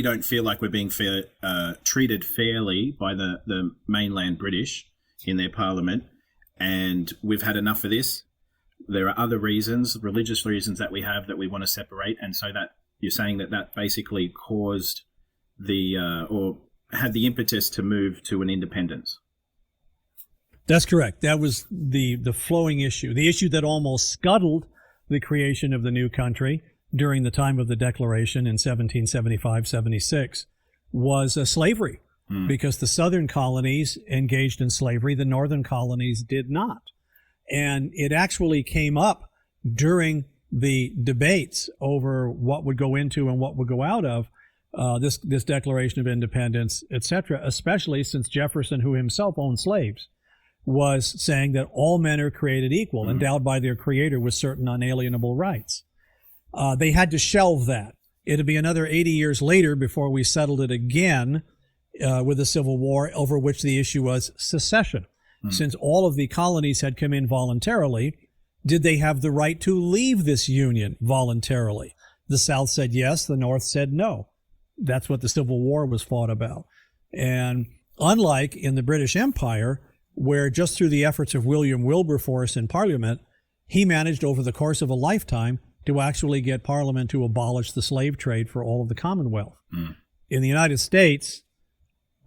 don't feel like we're being treated fairly by the mainland British in their parliament, and we've had enough of this. There are other reasons, religious reasons that we have that we want to separate, and so that you're saying that basically caused or had the impetus to move to an independence. That's correct. That was the flowing issue, the issue that almost scuttled the creation of the new country during the time of the Declaration in 1775-76 was slavery, because the southern colonies engaged in slavery, the northern colonies did not. And it actually came up during the debates over what would go into and what would go out of this Declaration of Independence, etc., especially since Jefferson, who himself owned slaves, was saying that all men are created equal, endowed by their creator with certain unalienable rights. They had to shelve that. It'd be another 80 years later before we settled it again with the Civil War, over which the issue was secession. Since all of the colonies had come in voluntarily, did they have the right to leave this union voluntarily? The South said yes, the North said no. That's what the Civil War was fought about. And unlike in the British Empire, where just through the efforts of William Wilberforce in Parliament, he managed over the course of a lifetime to actually get Parliament to abolish the slave trade for all of the Commonwealth. In the United States,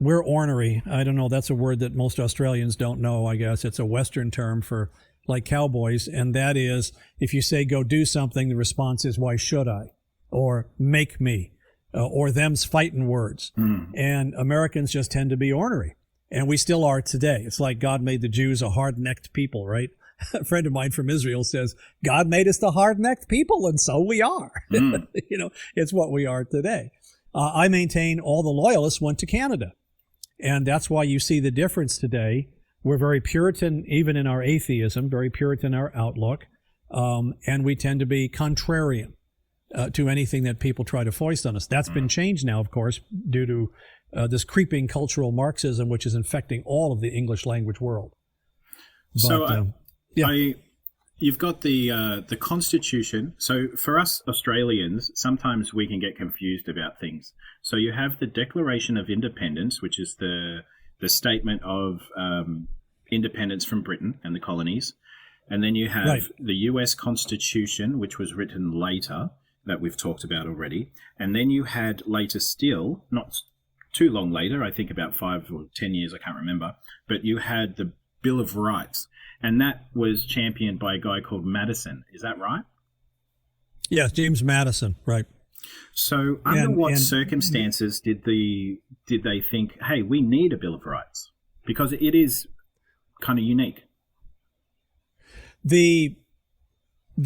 we're ornery. I don't know, that's a word that most Australians don't know, I guess. It's a Western term for like cowboys, and that is, if you say go do something, the response is, why should I? Or make me, or them's fighting words. And Americans just tend to be ornery, and we still are today. It's like God made the Jews a hard-necked people, right? A friend of mine from Israel says, God made us the hard-necked people, and so we are. It's what we are today. I maintain all the loyalists went to Canada. And that's why you see the difference today. We're very Puritan, even in our atheism, very Puritan in our outlook, and we tend to be contrarian to anything that people try to foist on us. That's been changed now, of course, due to this creeping cultural Marxism, which is infecting all of the English language world. But, you've got the Constitution. So for us Australians, sometimes we can get confused about things. So you have the Declaration of Independence, which is the statement of independence from Britain and the colonies. And then you have the US Constitution, which was written later, that we've talked about already. And then you had later still, not too long later, I think about 5 or 10 years, I can't remember, but you had the Bill of Rights. And that was championed by a guy called Madison. Is that right? Yes, James Madison, right. So under what circumstances did they think, hey, we need a Bill of Rights? Because it is kind of unique. The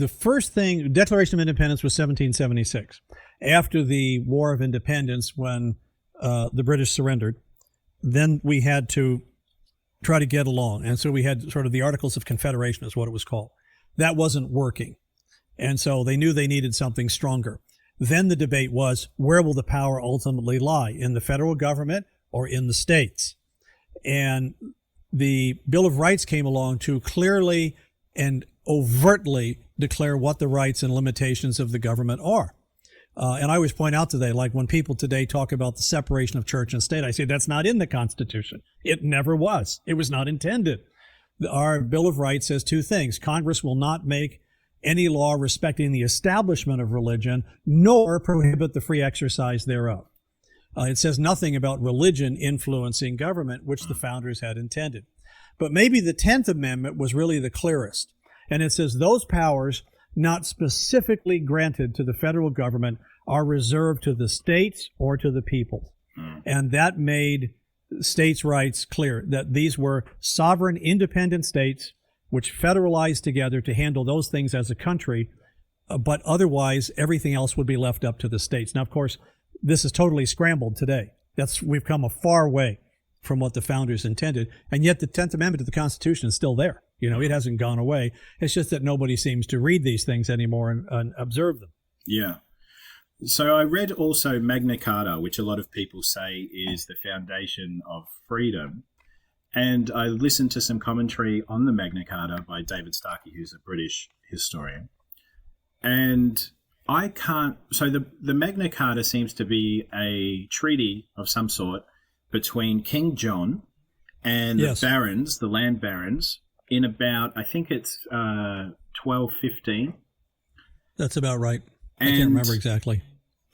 first thing, Declaration of Independence was 1776. After the War of Independence, when the British surrendered, then we had to try to get along. And so we had sort of the Articles of Confederation is what it was called. That wasn't working. And so they knew they needed something stronger. Then the debate was, where will the power ultimately lie? In the federal government or in the states? And the Bill of Rights came along to clearly and overtly declare what the rights and limitations of the government are. And I always point out today, like when people today talk about the separation of church and state, I say that's not in the Constitution. It never was. It was not intended. Our Bill of Rights says two things. Congress will not make any law respecting the establishment of religion, nor prohibit the free exercise thereof. It says nothing about religion influencing government, which the founders had intended. But maybe the 10th Amendment was really the clearest. And it says those powers not specifically granted to the federal government are reserved to the states or to the people. And that made states' rights clear, that these were sovereign, independent states which federalized together to handle those things as a country, but otherwise everything else would be left up to the states. Now, of course, this is totally scrambled today. We've come a far way from what the founders intended, and yet the 10th Amendment of the Constitution is still there. It hasn't gone away. It's just that nobody seems to read these things anymore and observe them. Yeah. So I read also Magna Carta, which a lot of people say is the foundation of freedom. And I listened to some commentary on the Magna Carta by David Starkey, who's a British historian. And I can't. So the Magna Carta seems to be a treaty of some sort between King John and the barons, the land barons, in about, I think it's 1215. That's about right. And I can't remember exactly.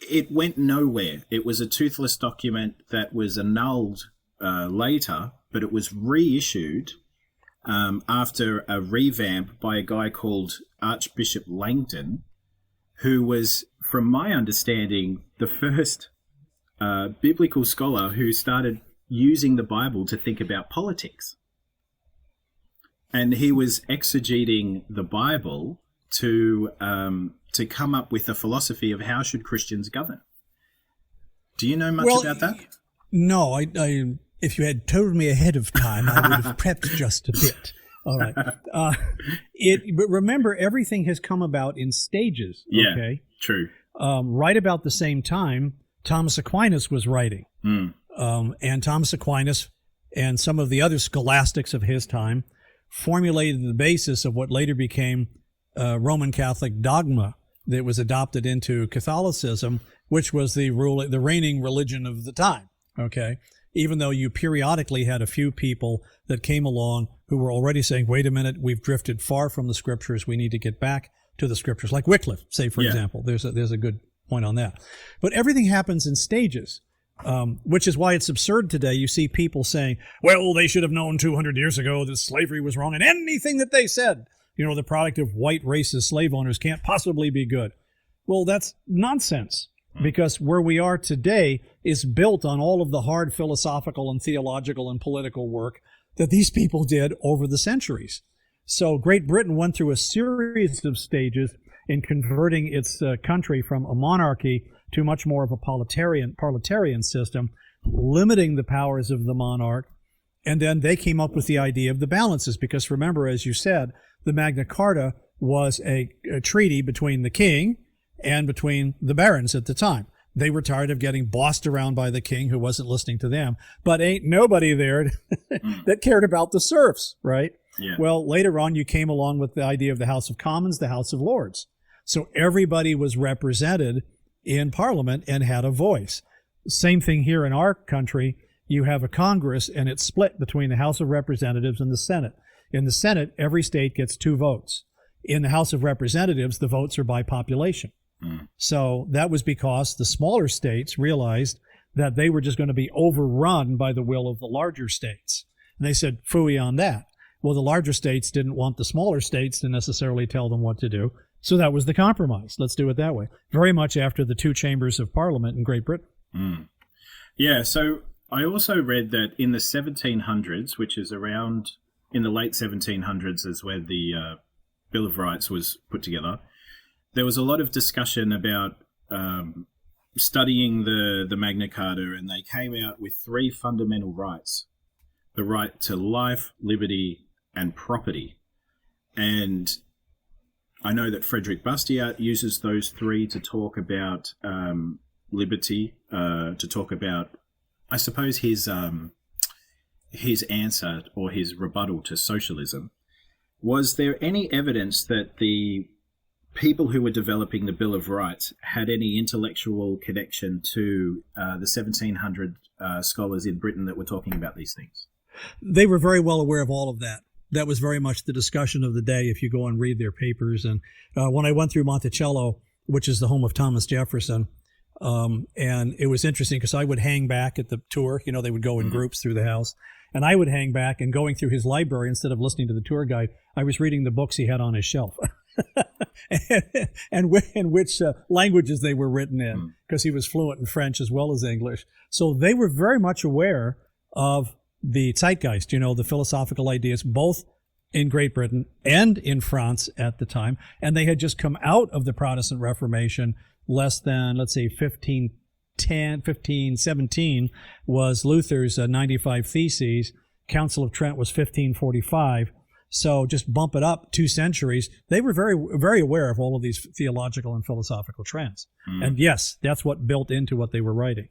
It went nowhere. It was a toothless document that was annulled later, but it was reissued after a revamp by a guy called Archbishop Langton, who was, from my understanding, the first biblical scholar who started using the Bible to think about politics. And he was exegeting the Bible to come up with a philosophy of how should Christians govern. Do you know much about that? No, I if you had told me ahead of time, I would have prepped just a bit. All right. But remember, everything has come about in stages. Yeah, okay? True. Right about the same time, Thomas Aquinas was writing. And Thomas Aquinas and some of the other scholastics of his time formulated the basis of what later became Roman Catholic dogma that was adopted into Catholicism, which was the reigning religion of the time. Okay. Even though you periodically had a few people that came along who were already saying, wait a minute, we've drifted far from the scriptures. We need to get back to the scriptures, like Wycliffe, say, for example. There's a good point on that. But everything happens in stages, which is why it's absurd today. You see people saying, well, they should have known 200 years ago that slavery was wrong, and anything that they said, the product of white racist slave owners can't possibly be good. Well, that's nonsense. Because where we are today is built on all of the hard philosophical and theological and political work that these people did over the centuries. So Great Britain went through a series of stages in converting its country from a monarchy to much more of a proletarian system, limiting the powers of the monarch. And then they came up with the idea of the balances, because remember, as you said, the Magna Carta was a treaty between the king and between the barons at the time. They were tired of getting bossed around by the king who wasn't listening to them, but ain't nobody there that cared about the serfs, right? Yeah. Well, later on, you came along with the idea of the House of Commons, the House of Lords. So everybody was represented in Parliament and had a voice. Same thing here in our country. You have a Congress, and it's split between the House of Representatives and the Senate. In the Senate, every state gets 2 votes. In the House of Representatives, the votes are by population. So that was because the smaller states realized that they were just going to be overrun by the will of the larger states. And they said, phooey on that. Well, the larger states didn't want the smaller states to necessarily tell them what to do. So that was the compromise. Let's do it that way. Very much after the 2 chambers of Parliament in Great Britain. Yeah, so I also read that in the 1700s, which is around in the late 1700s is where the Bill of Rights was put together, there was a lot of discussion about studying the Magna Carta, and they came out with 3 fundamental rights: the right to life, liberty, and property. And I know that Frederick Bastiat uses those 3 to talk about liberty, to talk about, I suppose, his answer or his rebuttal to socialism. Was there any evidence that the people who were developing the Bill of Rights had any intellectual connection to the 1700 scholars in Britain that were talking about these things? They were very well aware of all of that. That was very much the discussion of the day if you go and read their papers. And when I went through Monticello, which is the home of Thomas Jefferson, and it was interesting because I would hang back at the tour. They would go in groups through the house. And I would hang back, and going through his library, instead of listening to the tour guide, I was reading the books he had on his shelf. and which languages they were written in, because he was fluent in French as well as English. So they were very much aware of the zeitgeist, the philosophical ideas, both in Great Britain and in France at the time. And they had just come out of the Protestant Reformation. Less than, let's say, 1517 was Luther's 95 Theses. Council of Trent was 1545. So just bump it up 2 centuries. They were very, very aware of all of these theological and philosophical trends. And yes, that's what built into what they were writing.